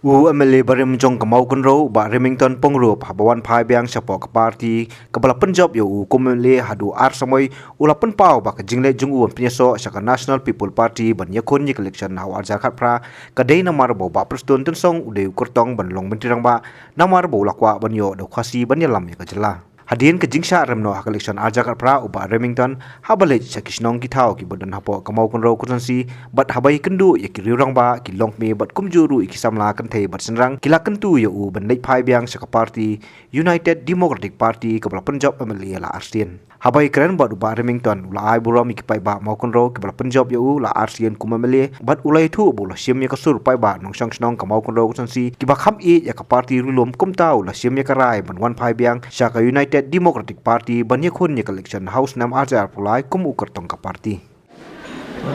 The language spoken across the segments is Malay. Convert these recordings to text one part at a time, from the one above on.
MLA Barim Jong Kamau Kunro ba Remington Pongro Habawan Phai Biang Sapok Party Kabala Punjab yo MLA hadu ar samoy ulapan pau ba jingle jungu penyeso saka National People Party ban yakon yik election hawar jakat pra kadai namar bo ba prestun tensong ude kurtong ban long mentirang ba namar bo lakwa ban yo do khasi ban yalam ya kajela Hadian ke jingsha remno hak election ajakar pra uba Remington habale chakisnong ki thau ki bodan hapo kamau kunro kusansi bat habai kendu ya ki riurang ba ki longme bat kumjuru iki samla kan thei bat senrang kila kentu ya u ban leit phai biang saka party United Democratic Party kabla Punjab MLA la Arsian habai keren bat uba Remington la ai buram ki pai ba mau kunro kabla Punjab ya u la Arsian kum MLA bat ulai thu bu la sim ya kasur pai ba nong sang snong kamau kunro kusansi ki ba kham e ya ka party rulom kum tau la sim ya karai ban wan phai biang saka United Democratic Party banyak kun nyek election house nam ajar pulai kum uker tong ka party.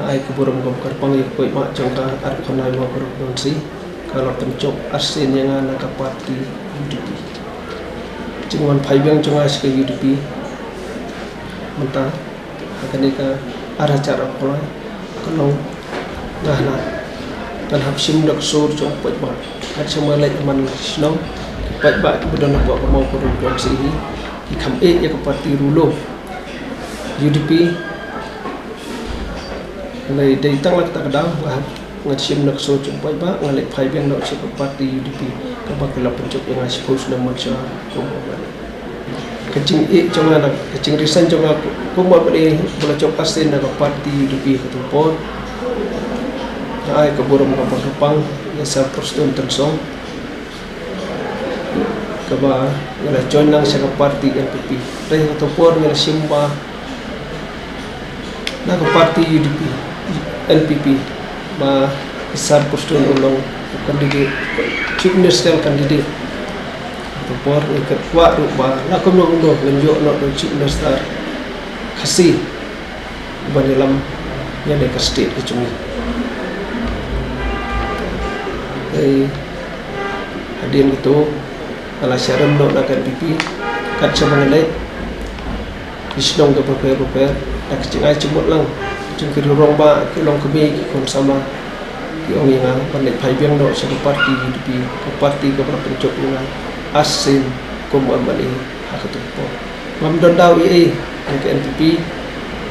Ai kuburum kum karpang ik koi mak jongka ar konai mo kurun si kalau pencok asin yang ana ka party UDP. Cingwan phai biang jonga ke UDP. Menta akan ka ar acara pulai kalau ngahna dan hapsim dak sur jong pai ba. At semua lek man snow pai ba budon nak mau kurun si Ikam ya ke parti rulo UDP ngai dei tang lak tak dang lah ngachim nak so jumpai ba ngalek phai biang nak se parti UDP ka ba kala pencok yang ngai suppose na macha ko ba kecing jonga nak kecing resign jonga ko ba beli bola cok asin nak parti UDP ka tu pon ai ka borom ka pang ya sa prostun tensong kaba ngala join nang sa party NPP dai to por ngala simba na ka party UDP NPP ba isar postun ulong candidate chief minister candidate to por ikat wa ru ba na ko no ngenjo no chief minister khasi ba dalam ya de ka state ke cumi hadian itu ala syaram no nak pipi kat semangalai isnong ke paper nak cingai cumut lang cungkir rong ba ki long kemi kon sama ki ong yang pandai phai biang do sa parti UDP ke parti ke pencok yang asin kom bali hak tu po mam don daw i ke NPP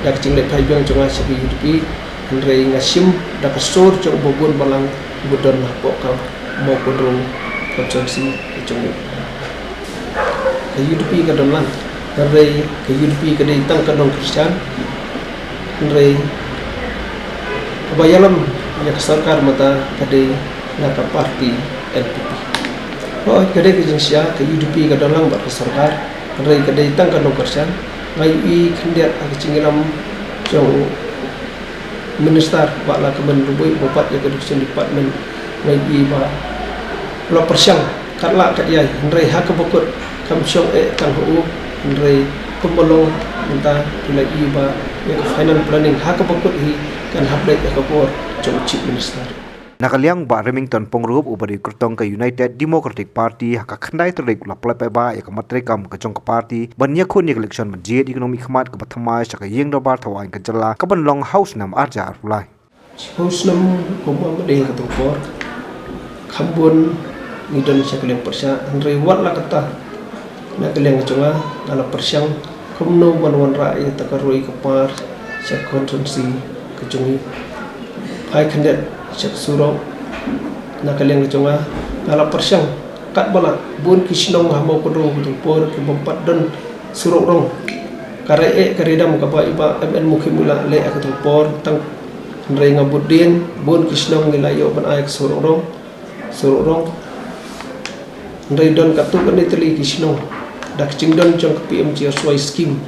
dak cinglai phai biang jonga sa UDP andre ngasim dak sur jong bogun balang budon po ka mo kodro konsensi jong ke UDP ke dalam dari ke UDP ke ditang ke dong Kristian dari kebayalam ya kesarkar mata kade naka parti NPP oh kade ke jensia ke UDP ke dalam bar kesarkar dari ke ditang ke dong Kristian ngai i kendiat ke cingilam jong minister bakla ke benrubui bopat ya production department ngai i ba lo persyang katla kat yai ndrai hak bokut kam syong tang hu ndrai pemolong minta lagi ba yang final planning hak bokut hi kan hablai ka por jong chief minister Nakaliang ba Remington Pongrup ubari kurtong ke United Democratic Party hak khandai terik la plai ba ya kamatre kam ke jong ka party ban yakun yak election majid economy khmat ka bathama saka yeng do bar thawai ka jalla ka ban long house nam arja arulai house nam ko ma de ka to por khambun ni don sakaliang persa ndrai wat la kata nak kalian coba dalam persiang kumno wan rakyat takarui kepar sak konsensi kecungi hai kandet sak surau nak kalian coba dalam persiang kat bala bun kisnong hamo kodro tu por ke bompat don surau rong kare karedam ka ba iba MN mukhimula le ak tu por tang ndrai ngabudin bun kisnong nilayo ban ayak surau rong ndrai don katu kan itali kisnong dak cingdon jong PMG Swai scheme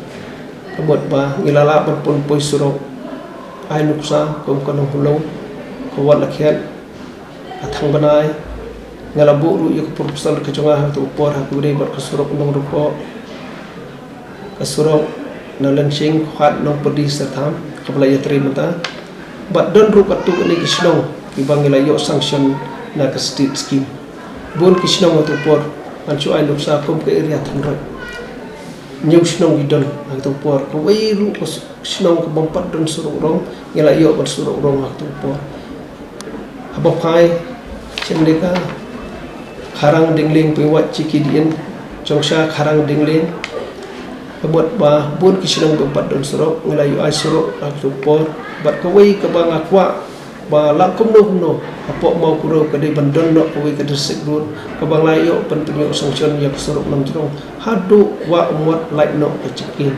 kabot ba ngilala pun poi surau ai nuksa kom kanong hulo ko wala khiat athang banai ngalabu ru yo proposal ke jonga tu por ha gure bar kasurok nong rupo kasurok nalan sing khat nong pedi satam kabla yatri mata bat don ru katu ni kisnong ibang ngila yo sanction na ka state scheme bon kisnong tu por ancu ai nuksa kom ke area thangroi nyuk snong gidon tu por ko wairu ko snong ko bompat don suruk rong ngila yo bar suruk rong tu por abo pai cendeka Karang Dingling Pewat Cikidien Chongsha Karang Dingling Abot ba bun kisinong bempat don surok ngelayu ai surok ak tupor bat kawai ke bang akwa ba lakum no apok mau kuro ke de bandon no kawai ke desik rut ke bang layo pen penyo sangsion yak surok nam jrong hadu wa umwat like no kecikin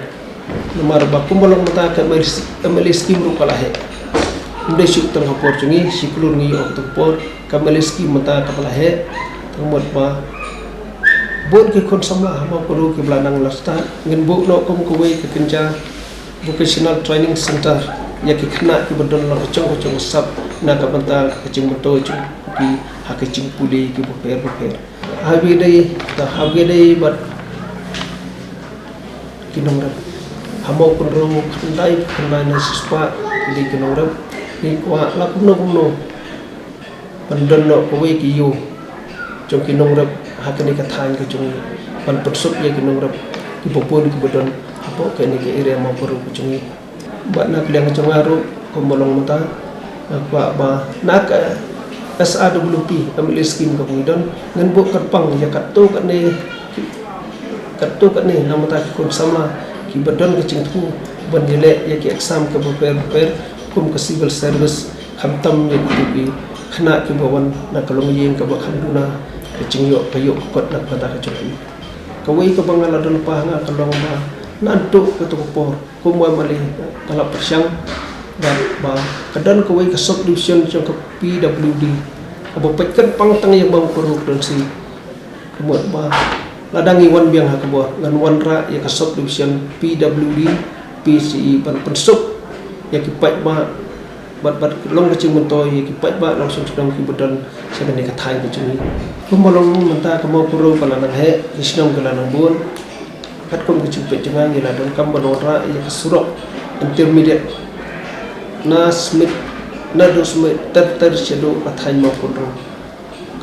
nomor ba kumbolong mata ke melis kim ru kalahe inde syuk teng hapor cungi siklur ngi ok tupor ke melis kim mata kalahe tengmot ba buat ke kon sama hama perlu ke belanang lasta ngin bu no kom kuwei ke kenja vocational training center ya ke kena ke bedon la kecong sap na ka banta ke cing moto cu ki ha ke cing puli ke buper habi dai bat kinong rap hama kon ro kendai na sispa di kinong rap ni kwa la kuno bedon no kuwei ki yu jong kinong rap hakani ka thain ka chung pan persup ye kinong rap ki popon ki bodon apo ke ni ke area ma poru chung ba na kliang chung aru ko molong mata ba nak SRWP ambil skim ka pungidon ngan bu kerpang ya katto ka ni nama ta ko sama ki bodon ka chung tu ban dile ya ki exam ka per kum ka civil service khamtam ye ki khana ki bawan na kalong yeng ka ba khamduna kecing yok payuk kot nak pada kecuali kawai ke bangala don pahanga kalong ba nantuk ke tupor kumwa mali kalap persyang dan ba kadan kawai ke sub division jong ke PWD abo petkan pang tang yang bang perlu don si kemuat ba ladangi wan biang ha kebo ngan wan ra ya ke sub division PWD PCE ban pensup ya ki pat ba bat long kecing mentoy ki pat ba langsung sedang ki bedan saya ni ka thai kecing kumolong menta kamo puro palanang he isnom kelanang bun kat kom kecing pe jangan gila don kam banora ya surok intermediate na smith na do smith ter sedo athai mo puro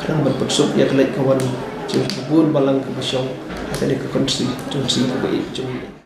kadang berpersuk ya kelek kawan cing bun balang ke besong ada ke konsi jungsi ke baik jung